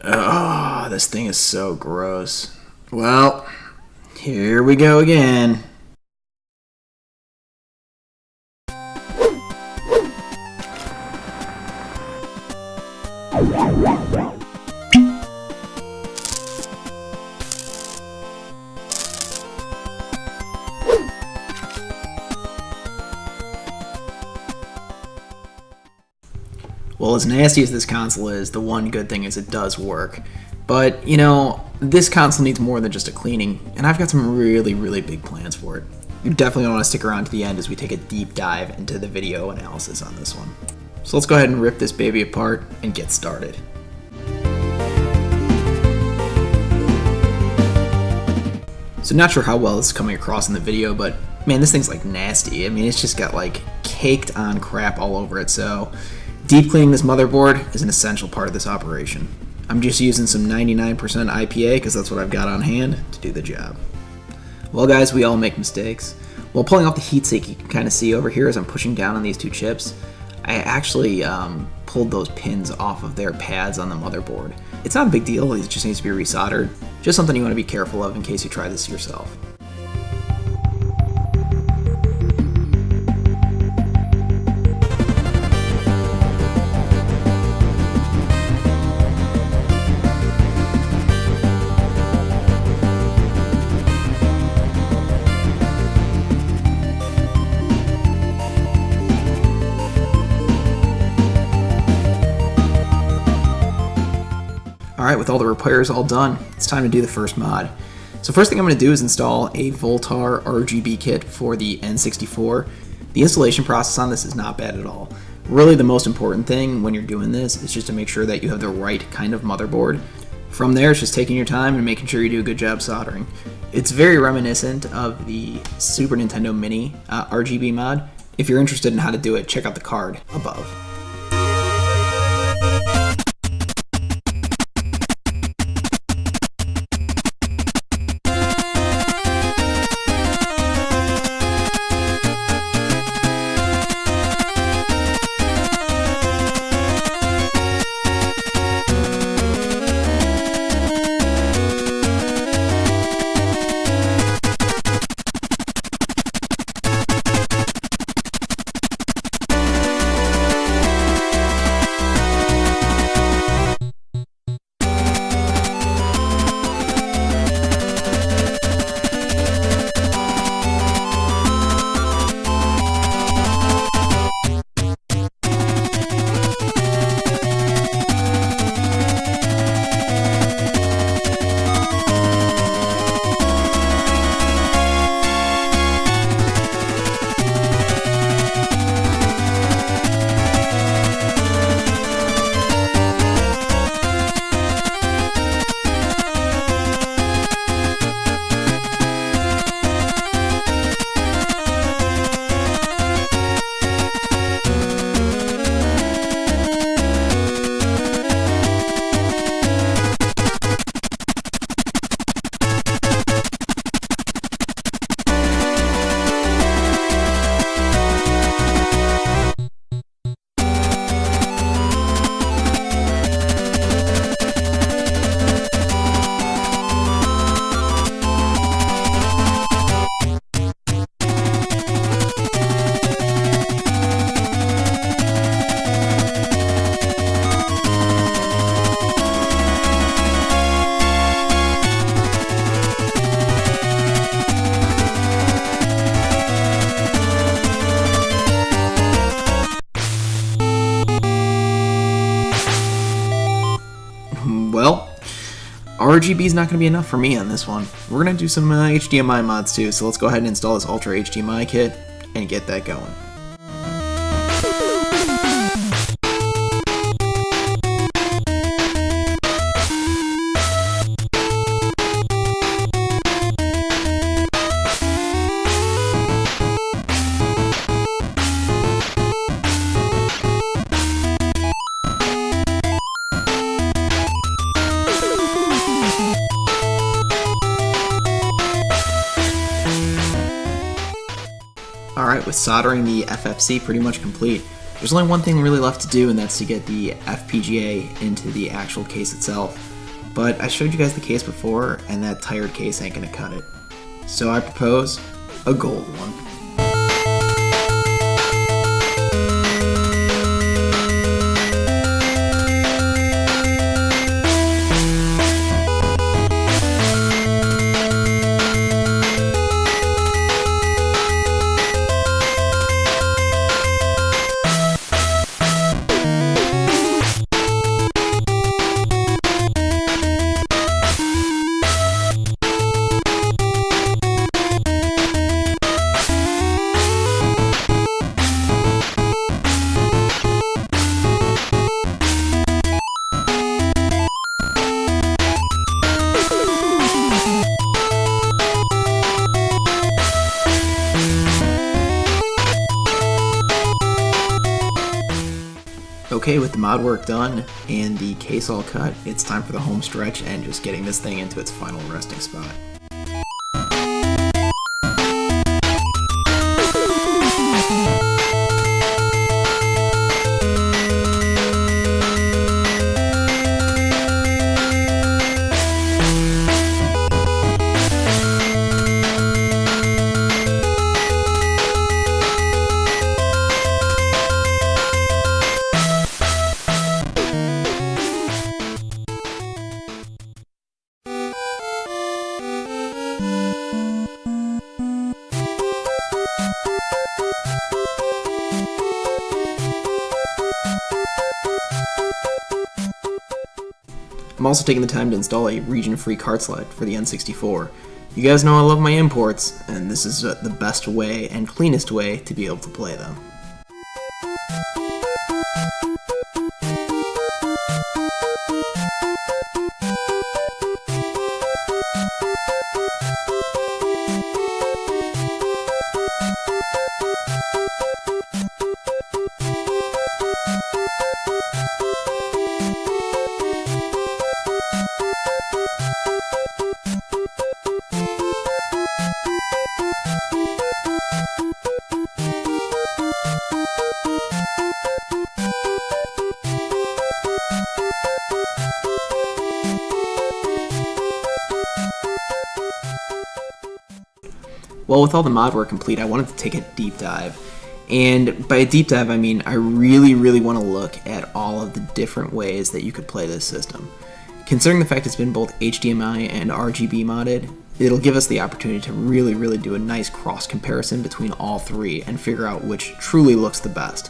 Oh, this thing is so gross. Well, here we go again. Well, as nasty as this console is, the one good thing is it does work. But, you know, this console needs more than just a cleaning, and I've got some really, really big plans for it. You definitely want to stick around to the end as we take a deep dive into the video analysis on this one. So let's go ahead and rip this baby apart and get started. So not sure how well this is coming across in the video, but man, this thing's like nasty. I mean, it's just got like caked on crap all over it, so deep cleaning this motherboard is an essential part of this operation. I'm just using some 99% IPA because that's what I've got on hand to do the job. Well guys, we all make mistakes. While pulling off the heatsink, you can kind of see over here as I'm pushing down on these two chips, I actually pulled those pins off of their pads on the motherboard. It's not a big deal, it just needs to be resoldered. Just something you want to be careful of in case you try this yourself. Alright, with all the repairs all done, it's time to do the first mod. So first thing I'm going to do is install a Voultar RGB kit for the N64. The installation process on this is not bad at all. Really the most important thing when you're doing this is just to make sure that you have the right kind of motherboard. From there, it's just taking your time and making sure you do a good job soldering. It's very reminiscent of the Super Nintendo Mini RGB mod. If you're interested in how to do it, check out the card above. Well, RGB is not going to be enough for me on this one. We're going to do some HDMI mods too, so let's go ahead and install this Ultra HDMI kit and get that going. Alright, with soldering the FFC pretty much complete, There's only one thing really left to do, and that's to get the FPGA into the actual case itself. But I showed you guys the case before, and that tired case ain't gonna cut it. So I propose a gold one. Okay, with the mod work done and the case all cut, it's time for the home stretch and just getting this thing into its final resting spot. I'm also taking the time to install a region-free card slot for the N64. You guys know I love my imports, and this is the best way and cleanest way to be able to play them. Well, with all the mod work complete, I wanted to take a deep dive. And by a deep dive, I mean I really want to look at all of the different ways that you could play this system. Considering the fact it's been both HDMI and RGB modded, it'll give us the opportunity to really do a nice cross comparison between all three and figure out which truly looks the best.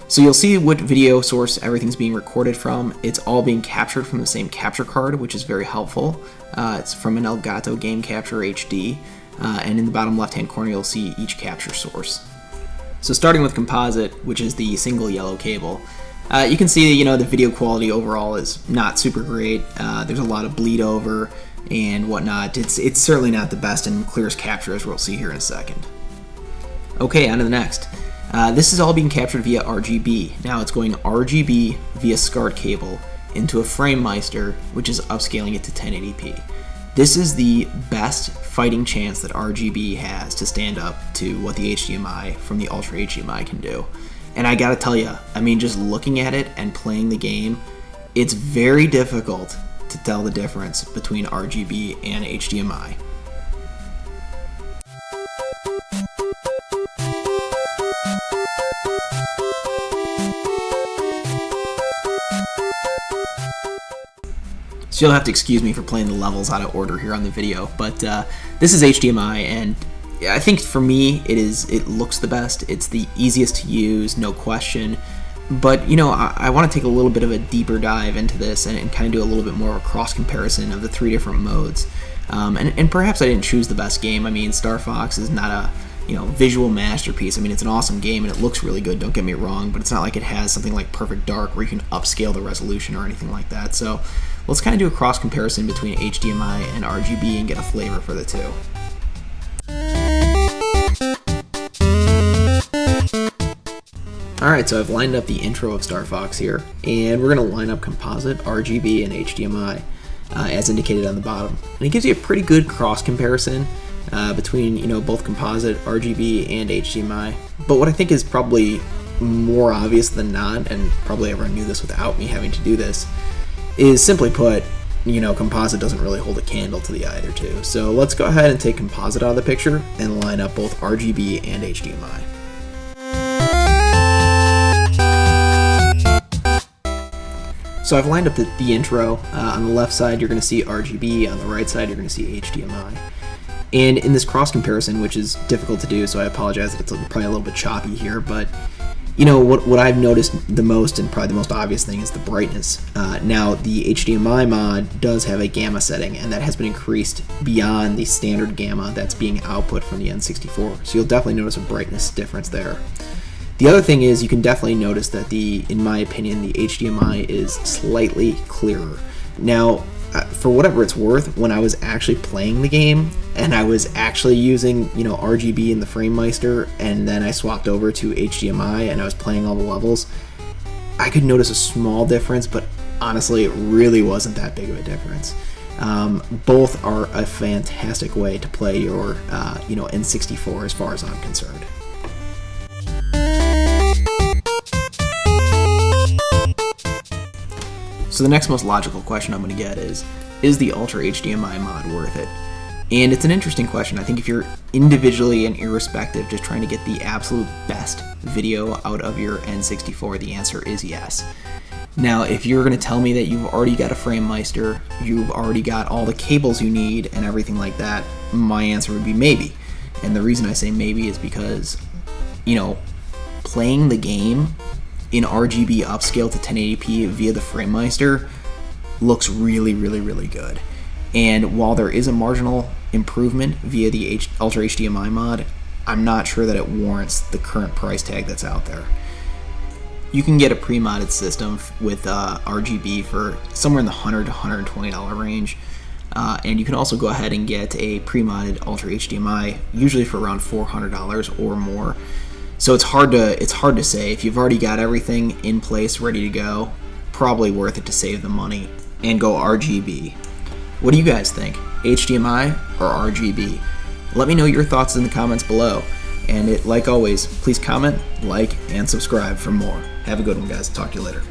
So you'll see what video source everything's being recorded from. It's all being captured from the same capture card, which is very helpful. It's from an Elgato Game Capture HD. And in the bottom left hand corner you'll see each capture source. So starting with composite, which is the single yellow cable, you can see the video quality overall is not super great. There's a lot of bleed over and whatnot. It's certainly not the best and clearest capture, as we'll see here in a second. Okay, on to the next. This is all being captured via RGB. Now it's going RGB via SCART cable into a FrameMeister, which is upscaling it to 1080p. This is the best fighting chance that RGB has to stand up to what the HDMI from the Ultra HDMI can do. And I gotta tell you, I mean, just looking at it and playing the game, it's very difficult to tell the difference between RGB and HDMI. So you'll have to excuse me for playing the levels out of order here on the video, but this is HDMI, and I think for me it looks the best. It's the easiest to use, no question. But I want to take a little bit of a deeper dive into this and kind of do a little bit more of a cross comparison of the three different modes. And perhaps I didn't choose the best game. I mean, Star Fox is not a visual masterpiece. I mean, it's an awesome game and it looks really good, don't get me wrong, but it's not like it has something like Perfect Dark where you can upscale the resolution or anything like that. So let's kind of do a cross comparison between HDMI and RGB and get a flavor for the two. Alright, so I've lined up the intro of Star Fox here, and we're going to line up composite, RGB, and HDMI as indicated on the bottom. And it gives you a pretty good cross comparison between both composite, RGB, and HDMI. But what I think is probably more obvious than not, and probably everyone knew this without me having to do this, is simply put, composite doesn't really hold a candle to the either two. So let's go ahead and take composite out of the picture and line up both RGB and HDMI. So I've lined up the intro. On the left side, you're going to see RGB. On the right side, you're going to see HDMI. And in this cross comparison, which is difficult to do, so I apologize that it's probably a little bit choppy here, but what I've noticed the most, and probably the most obvious thing, is the brightness. Now, the HDMI mod does have a gamma setting, and that has been increased beyond the standard gamma that's being output from the N64. So you'll definitely notice a brightness difference there. The other thing is you can definitely notice that in my opinion, the HDMI is slightly clearer. Now, for whatever it's worth, when I was actually playing the game and I was actually using, RGB in the FrameMeister, and then I swapped over to HDMI and I was playing all the levels, I could notice a small difference, but honestly, it really wasn't that big of a difference. Both are a fantastic way to play your, N64 as far as I'm concerned. So the next most logical question I'm going to get is the Ultra HDMI mod worth it? And it's an interesting question. I think if you're individually and irrespective just trying to get the absolute best video out of your N64, the answer is yes. Now, if you're going to tell me that you've already got a FrameMeister, you've already got all the cables you need and everything like that, my answer would be maybe. And the reason I say maybe is because, playing the game in RGB upscale to 1080p via the FrameMeister looks really, really, really good. And while there is a marginal improvement via the Ultra HDMI mod, I'm not sure that it warrants the current price tag that's out there. You can get a pre-modded system with RGB for somewhere in the $100 to $120 range. And you can also go ahead and get a pre-modded Ultra HDMI, usually for around $400 or more. So it's hard to say. If you've already got everything in place, ready to go, probably worth it to save the money and go RGB. What do you guys think? HDMI or RGB? Let me know your thoughts in the comments below. And like always, please comment, like, and subscribe for more. Have a good one, guys. Talk to you later.